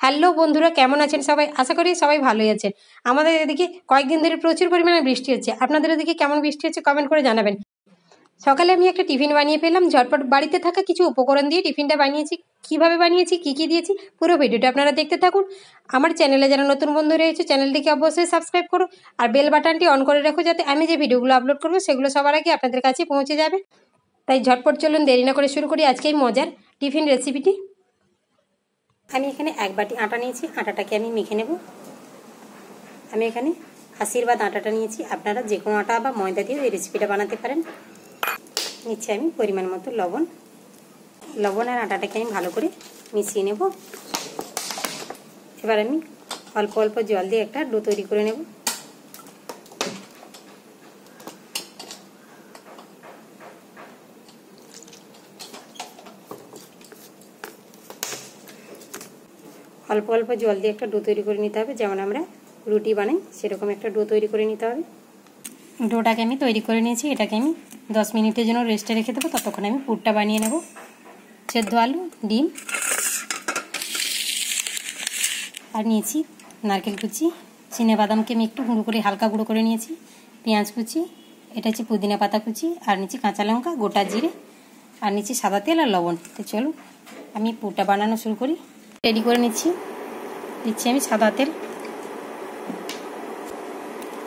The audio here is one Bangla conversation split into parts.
হ্যালো বন্ধুরা, কেমন আছেন সবাই? আশা করি সবাই ভালোই আছেন। আমাদের এদিকে কয়েকদিন ধরে প্রচুর পরিমাণে বৃষ্টি হচ্ছে। আপনাদের ওদিকে কেমন বৃষ্টি হচ্ছে কমেন্ট করে জানাবেন। সকালে আমি একটা টিফিন বানিয়ে ফেললাম ঝটপট। বাড়িতে থাকা কিছু উপকরণ দিয়ে টিফিনটা বানিয়েছি। কিভাবে বানিয়েছি, কী দিয়েছি, পুরো ভিডিওটা আপনারা দেখতে থাকুন। আমার চ্যানেলে যারা নতুন বন্ধু রয়েছে চ্যানেলটিকে অবশ্যই সাবস্ক্রাইব করো আর বেল বাটনটি অন করে রাখো, যাতে আমি যে ভিডিওগুলো আপলোড করবো সেগুলো সবার আগে আপনাদের কাছে পৌঁছে যাবে। তাই ঝটপট চলুন, দেরি না করে শুরু করি আজকের মজার টিফিন রেসিপিটি। আমি এখানে এক বাটি আটা নিয়েছি, আটাটাকে আমি মেখে নেব। আমি এখানে আশীর্বাদ আটাটা নিয়েছি, আপনারা যে কোনো আটা বা ময়দা দিয়ে এই রেসিপিটা বানাতে পারেন। নিচ্ছি আমি পরিমাণ মতো লবণ আর আটাটাকে আমি ভালো করে মিশিয়ে নেব। এবার আমি অল্প অল্প জল দিয়ে একটা ডো তৈরি করে নেব। অল্প অল্প জল দিয়ে একটা ডো তৈরি করে নিতে হবে, যেমন আমরা রুটি বানাই সেরকম একটা ডো তৈরি করে নিতে হবে। ডোটাকে আমি তৈরি করে নিয়েছি, এটাকে আমি 10 মিনিটের জন্য রেস্টে রেখে দেবো। ততক্ষণ আমি পুরটা বানিয়ে নেব। সেদ্ধ আলু, ডিম আর নিয়েছি নারকেল কুচি, চিনেবাদামকে আমি একটু গুঁড়ো করে হালকা গুঁড়ো করে নিয়েছি, পেঁয়াজ কুচি, এটা হচ্ছে পুদিনা পাতা কুচি, আর নিচ্ছি কাঁচা লঙ্কা, গোটা জিরে, আর নিচ্ছি সাদা তেল আর লবণ। তো চলুন আমি পুরটা বানানো শুরু করি। রেডি করে দিচ্ছি আমি সাদা তেল,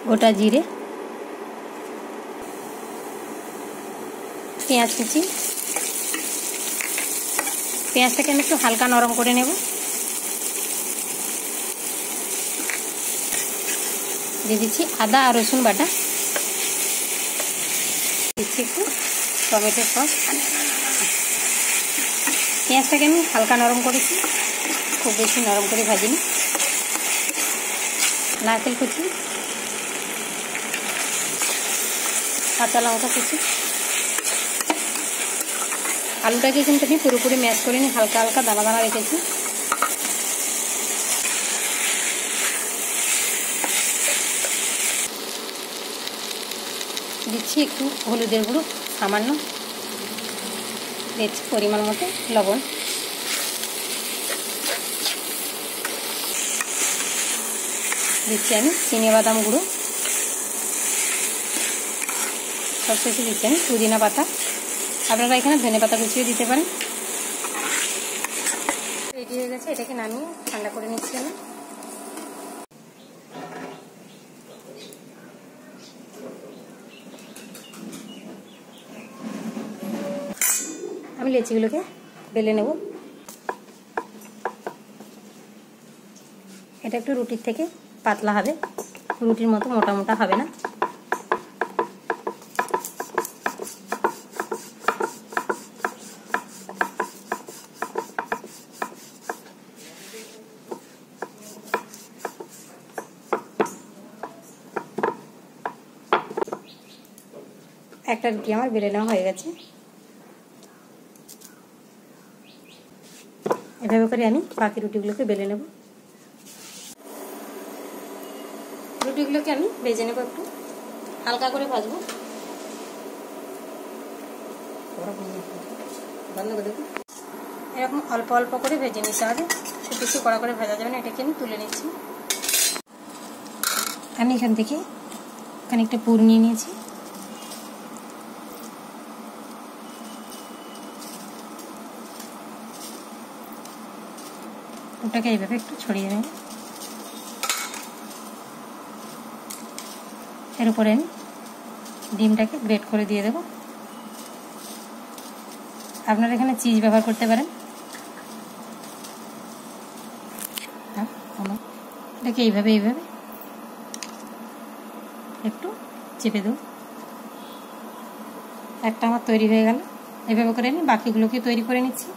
গোটা জিরে, পেঁয়াজ কুচি। পেঁয়াজটাকে আমি একটু হালকা নরম করে নেব। দিয়ে দিচ্ছি আদা আর রসুন বাটা, দিচ্ছি একটু টমেটো সস। পেঁয়াজটাকে আমি হালকা নরম করেছি, খুব বেশি নরম করে ভাজিনি। নারকেল কুচি, কাঁচা লঙ্কা কুচি। আলুটাকে কিন্তু আমি পুরোপুরি ম্যাশ করিনি, হালকা হালকা দানা দানা রেখেছি। দিচ্ছি একটু হলুদের গুঁড়ো সামান্য, দিচ্ছি পরিমাণ মতো লবণ, দিচ্ছি আমি চিনেবাদাম গুঁড়ো, সবশেষে দিচ্ছি আমি পুদিনা পাতা। আপনারা এখানে ধনে পাতা কুচিয়ে দিতে পারেন। রেডি হয়ে গেছে, এটাকে নামিয়ে ঠান্ডা করে নিচ্ছি আমি লেচিগুলোকে বেলে নেব। এটা একটু রুটির থেকে পাতলা হবে, রুটির মতো মোটা মোটা হবে না। একটা রুটি আমার বেলে নেওয়া হয়ে গেছে। এভাবে করে আমি বাকি রুটিগুলোকে বেলে নেব। রুটিগুলোকে আমি ভেজে নেব, একটু হালকা করে ভাজবো। এরকম অল্প অল্প করে ভেজে নিতে হবে, খুব বেশি কড়া করে ভাজা যাবে না। এটাকে আমি তুলে নিচ্ছি। আমি এখান থেকে খানিকটা পুর নিয়ে নিয়েছি। ওটাকে এইভাবে একটু ছড়িয়ে নেব। এর উপরে আমি ডিমটাকে গ্রেট করে দিয়ে দেব। আপনারা এখানে চিজ ব্যবহার করতে পারেন। এটাকে এইভাবে একটু চেপে দেব। একটা আমার তৈরি হয়ে গেল। এইভাবে করে আমি বাকিগুলোকে তৈরি করে নিচ্ছি।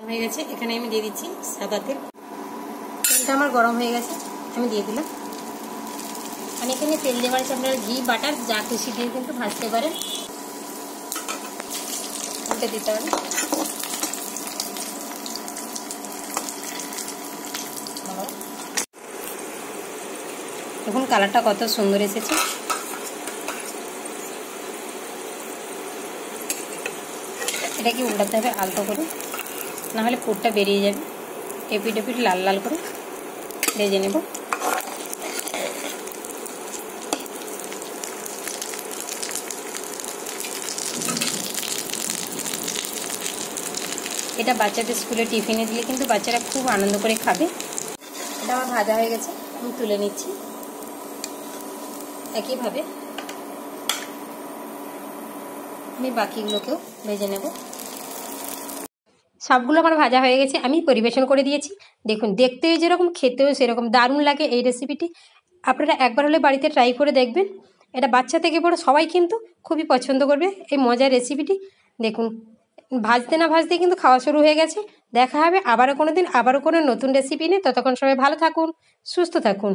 হয়ে গেছে, এখানে আমি দিয়ে দিচ্ছি সাদা তেল। তেলটা আমার গরম হয়ে গেছে, আমি দিয়ে দিলাম। আমি এখানে তেল দিয়ে বানিয়েছি, আপনারা ঘি বাটার যা খুশি দিয়ে কিন্তু ভাজতে পারেন। উল্টে দিতে হবে। দেখুন কালারটা কত সুন্দর এসেছে। এটাকে উল্টাতে হবে আলতো করে, না হলে পুরটা বেরিয়ে যাবে। এপিট এপিট লাল লাল করে ভেজে নেব। এটা বাচ্চাদের স্কুলে টিফিনে দিলে কিন্তু বাচ্চারা খুব আনন্দ করে খাবে। এটা আমার ভাজা হয়ে গেছে, আমি তুলে নিচ্ছি। একইভাবে আমি বাকিগুলোকেও ভেজে নেব। সবগুলো আমার ভাজা হয়ে গেছে, আমি পরিবেশন করে দিয়েছি। দেখুন, দেখতেও যেরকম, খেতেও সেরকম দারুণ লাগে এই রেসিপিটি। আপনারা একবার হলে বাড়িতে ট্রাই করে দেখবেন। এটা বাচ্চা থেকে বড় সবাই কিন্তু খুবই পছন্দ করবে এই মজার রেসিপিটি। দেখুন, ভাজতে না ভাজতে কিন্তু খাওয়া শুরু হয়ে গেছে। দেখা হবে আবারও কোনো দিন, আবারও কোনো নতুন রেসিপি নিয়ে। ততক্ষণ সবাই ভালো থাকুন, সুস্থ থাকুন।